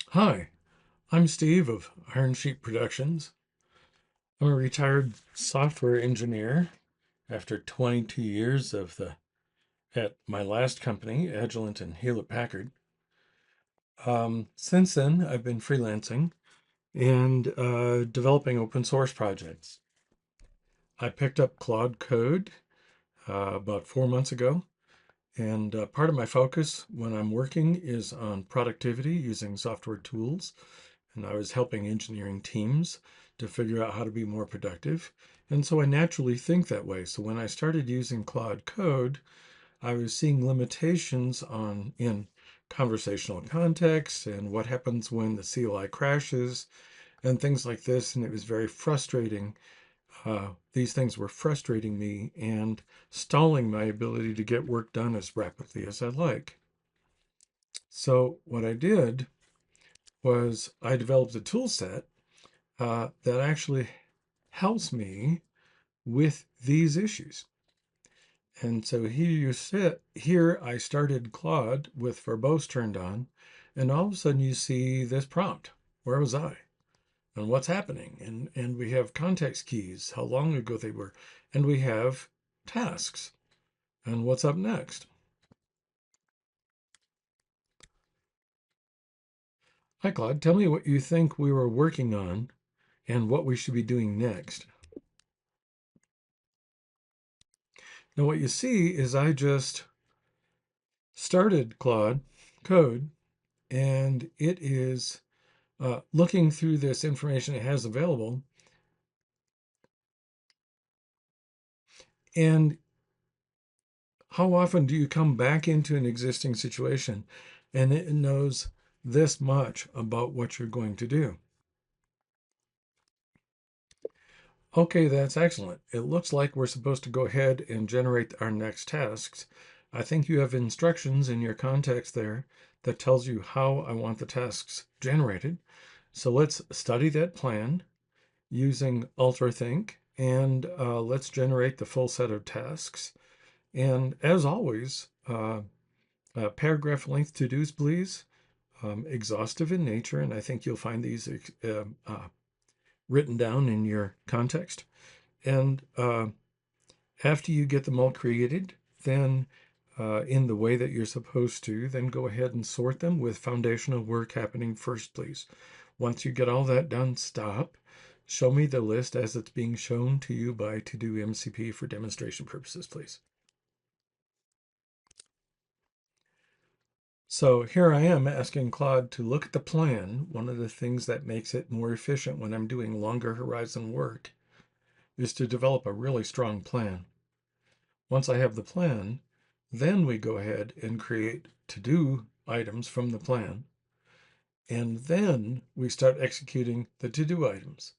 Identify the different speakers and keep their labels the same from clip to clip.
Speaker 1: Hi, I'm Steve of Iron Sheet Productions. I'm a retired software engineer after 22 years at my last company, Agilent and Hewlett Packard. Since then, I've been freelancing and developing open source projects. I picked up Claude Code about 4 months ago, and part of my focus when I'm working is on productivity using software tools. And I was helping engineering teams to figure out how to be more productive. And so I naturally think that way. So when I started using Claude Code, I was seeing limitations in conversational context and what happens when the CLI crashes and things like this. And it was very frustrating. These things were frustrating me and stalling my ability to get work done as rapidly as I like. So what I did was I developed a tool set that actually helps me with these issues. And so here you sit. Here I started Claude with verbose turned on, and all of a sudden you see this prompt. Where was I? And what's happening? And we have context keys, how long ago they were, and we have tasks. And what's up next? Hi, Claude. Tell me what you think we were working on and what we should be doing next. Now, what you see is I just started Claude Code, and it is looking through this information it has available. And how often do you come back into an existing situation and it knows this much about what you're going to do? Okay, that's excellent. It looks like we're supposed to go ahead and generate our next tasks. I think you have instructions in your context there that tells you how I want the tasks generated. So let's study that plan using UltraThink, and let's generate the full set of tasks. And as always, paragraph length to-dos, please. Exhaustive in nature, and I think you'll find these written down in your context. And after you get them all created, then in the way that you're supposed to, then go ahead and sort them with foundational work happening first, please. Once you get all that done, stop. Show me the list as it's being shown to you by Todo MCP for demonstration purposes, please. So here I am asking Claude to look at the plan. One of the things that makes it more efficient when I'm doing longer horizon work is to develop a really strong plan. Once I have the plan, then we go ahead and create to-do items from the plan. And then we start executing the to-do items.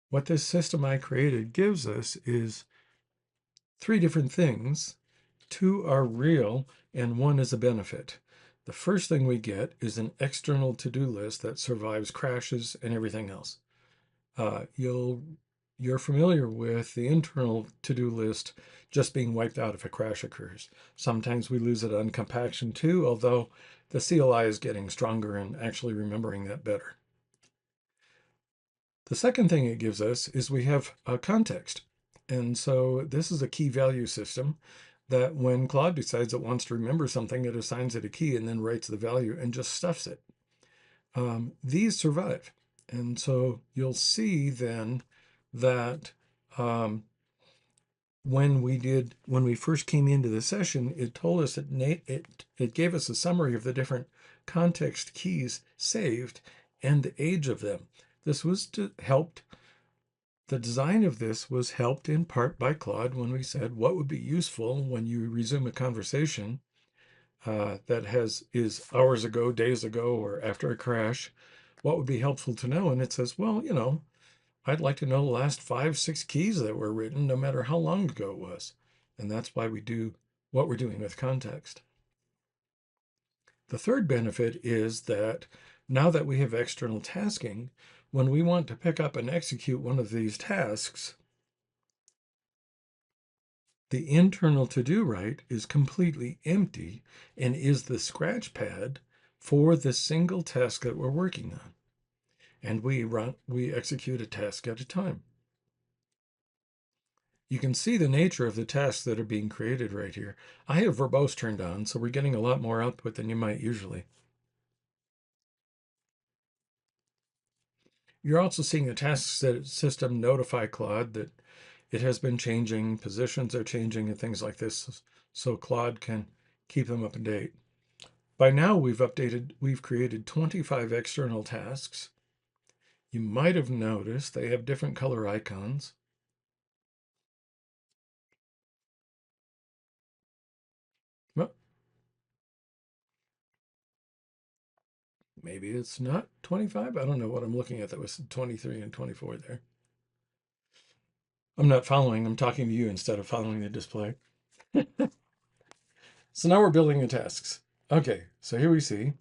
Speaker 1: What this system I created gives us is three different things. Two are real and one is a benefit. The first thing we get is an external to-do list that survives crashes and everything else. You're familiar with the internal to-do list just being wiped out if a crash occurs. Sometimes we lose it on compaction too, although the CLI is getting stronger and actually remembering that better. The second thing it gives us is we have a context. And so this is a key value system that when Claude decides it wants to remember something, it assigns it a key and then writes the value and just stuffs it. These survive. And so you'll see then that when we first came into the session, it told us that it gave us a summary of the different context keys saved and the age of them. This was to help. The design of this was helped in part by Claude when we said what would be useful when you resume a conversation is hours ago, days ago, or after a crash. What would be helpful to know? And it says, well, I'd like to know the last 5, 6 keys that were written, no matter how long ago it was. And that's why we do what we're doing with context. The third benefit is that now that we have external tasking, when we want to pick up and execute one of these tasks, the internal to-do right is completely empty and is the scratch pad for the single task that we're working on. And we execute a task at a time. You can see the nature of the tasks that are being created right here. I have verbose turned on, so we're getting a lot more output than you might usually. You're also seeing the task system notify Claude that it has been changing, positions are changing, and things like this, so Claude can keep them up to date. By now, we've created 25 external tasks. You might have noticed they have different color icons. Well, maybe it's not 25. I don't know what I'm looking at. That was 23 and 24 there. I'm not following. I'm talking to you instead of following the display. So now we're building the tasks. Okay, so here we see.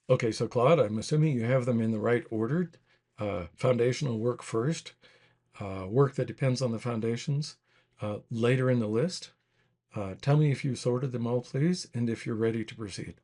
Speaker 1: Okay, so Claude, I'm assuming you have them in the right order. Foundational work first, work that depends on the foundations later in the list. Tell me if you sorted them all, please, and if you're ready to proceed.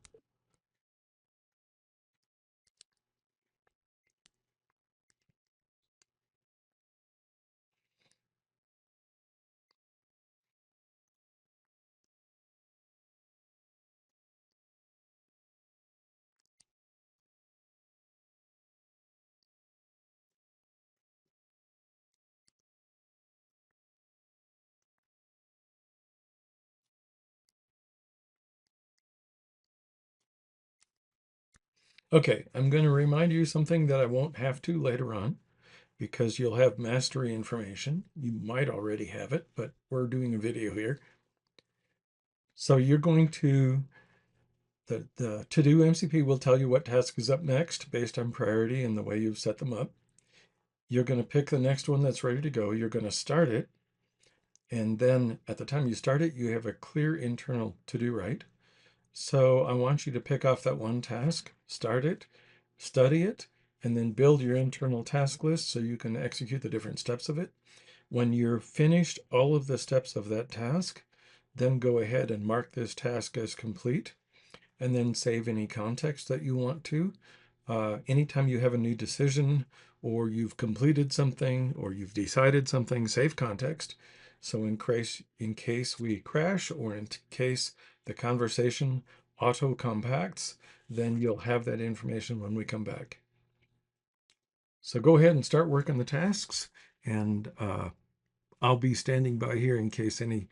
Speaker 1: Okay, I'm going to remind you something that I won't have to later on because you'll have mastery information. You might already have it, but we're doing a video here. So you're going to, the to-do MCP will tell you what task is up next based on priority and the way you've set them up. You're going to pick the next one that's ready to go. You're going to start it. And then at the time you start it, you have a clear internal to-do right. So I want you to pick off that one task, start it, study it, and then build your internal task list so you can execute the different steps of it. When you're finished all of the steps of that task, then go ahead and mark this task as complete and then save any context that you want to. Anytime you have a new decision or you've completed something or you've decided something, save context. So in case we crash or in case the conversation auto compacts, then you'll have that information when we come back. So go ahead and start working the tasks, and I'll be standing by here in case you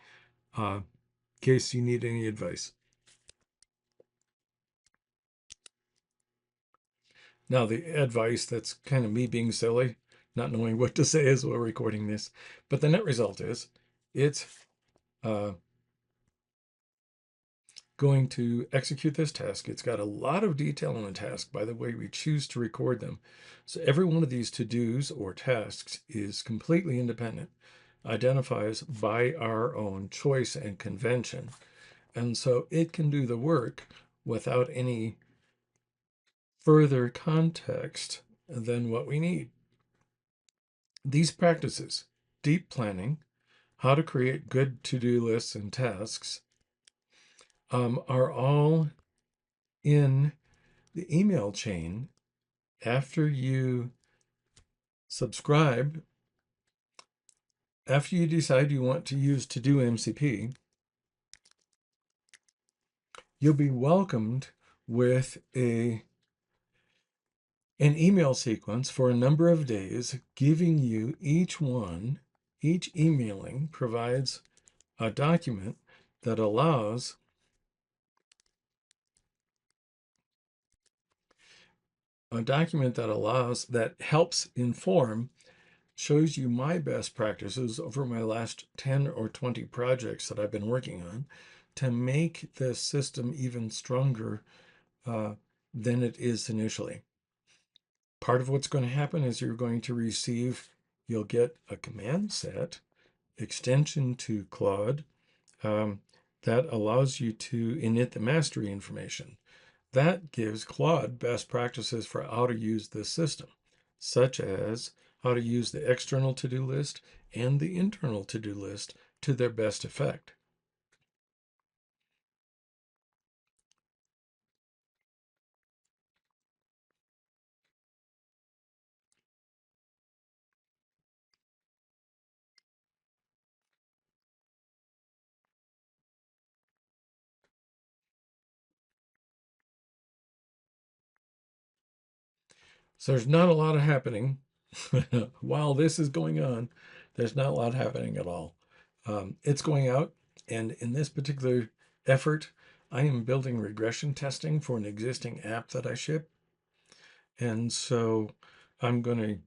Speaker 1: need any advice. Now, the advice, that's kind of me being silly, not knowing what to say as we're recording this. But the net result is it's uh, going to execute this task. It's got a lot of detail on the task by the way we choose to record them. So every one of these to-dos or tasks is completely independent, identifies by our own choice and convention. And so it can do the work without any further context than what we need. These practices, deep planning, how to create good to-do lists and tasks, are all in the email chain. After you subscribe, after you decide you want to use To-Do MCP, you'll be welcomed with an email sequence for a number of days, giving you each emailing provides a document that allows that helps inform, shows you my best practices over my last 10 or 20 projects that I've been working on to make this system even stronger than it is initially. Part of what's going to happen is you'll get a command set extension to Claude that allows you to init the mastery information. That gives Claude best practices for how to use this system, such as how to use the external to-do list and the internal to-do list to their best effect. So there's not a lot of happening. While this is going on, there's not a lot happening at all. It's going out, and in this particular effort, I am building regression testing for an existing app that I ship. And so I'm going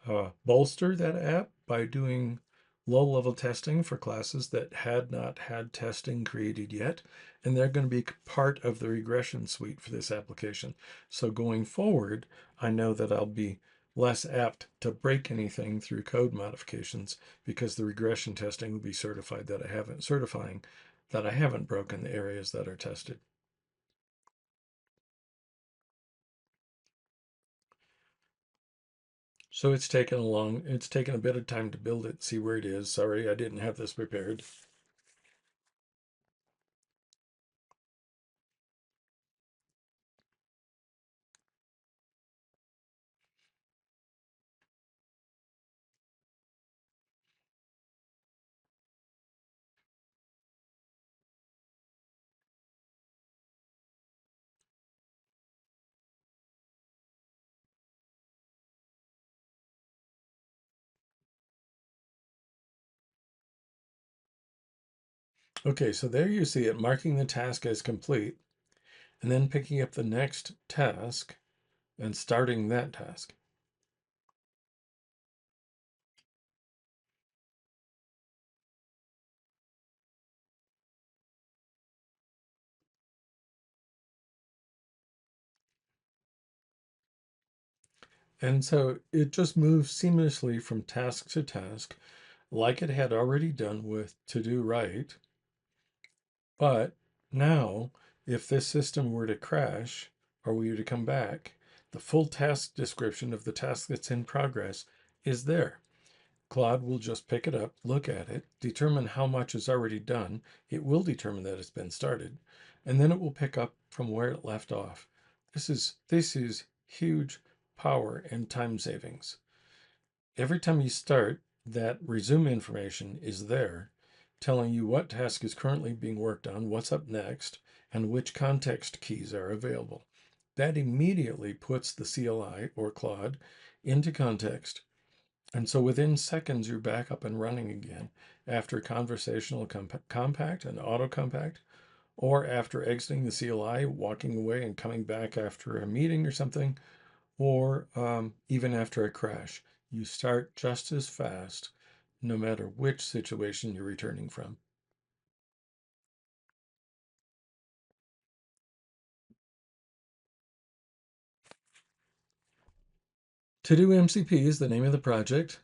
Speaker 1: to bolster that app by doing low level testing for classes that had not had testing created yet. And they're going to be part of the regression suite for this application. So going forward, I know that I'll be less apt to break anything through code modifications because the regression testing will be certifying that I haven't broken the areas that are tested. So it's taken a bit of time to build it, see where it is. Sorry, I didn't have this prepared. Okay, so there you see it marking the task as complete and then picking up the next task and starting that task. And so it just moves seamlessly from task to task like it had already done with to do right. But now, if this system were to crash or we were to come back, the full task description of the task that's in progress is there. Claude will just pick it up, look at it, determine how much is already done. It will determine that it's been started, and then it will pick up from where it left off. This is huge power and time savings. Every time you start, that resume information is there, telling you what task is currently being worked on, what's up next, and which context keys are available. That immediately puts the CLI or Claude into context, and so within seconds, you're back up and running again after conversational compact and auto compact, or after exiting the CLI, walking away and coming back after a meeting or something, or even after a crash. You start just as fast, no matter which situation you're returning from. Todo MCP is the name of the project.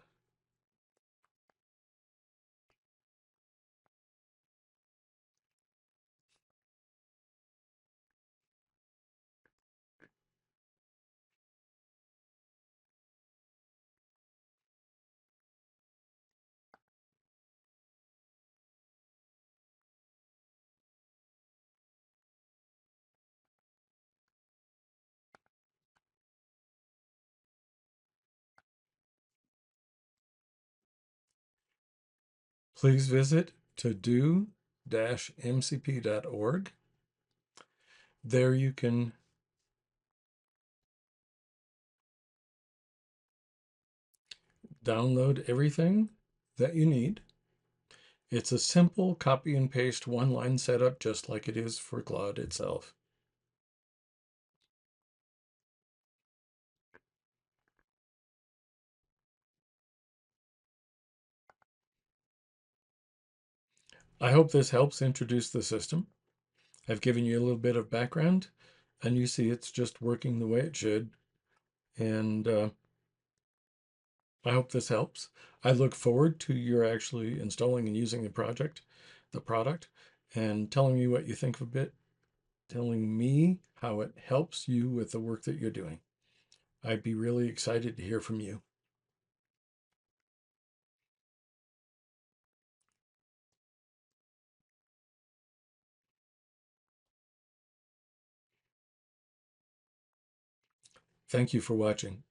Speaker 1: Please visit todo-mcp.org. There you can download everything that you need. It's a simple copy and paste one line setup, just like it is for Claude itself. I hope this helps introduce the system. I've given you a little bit of background, and you see it's just working the way it should. And I hope this helps. I look forward to your actually installing and using the product, and telling me what you think of it, telling me how it helps you with the work that you're doing. I'd be really excited to hear from you. Thank you for watching.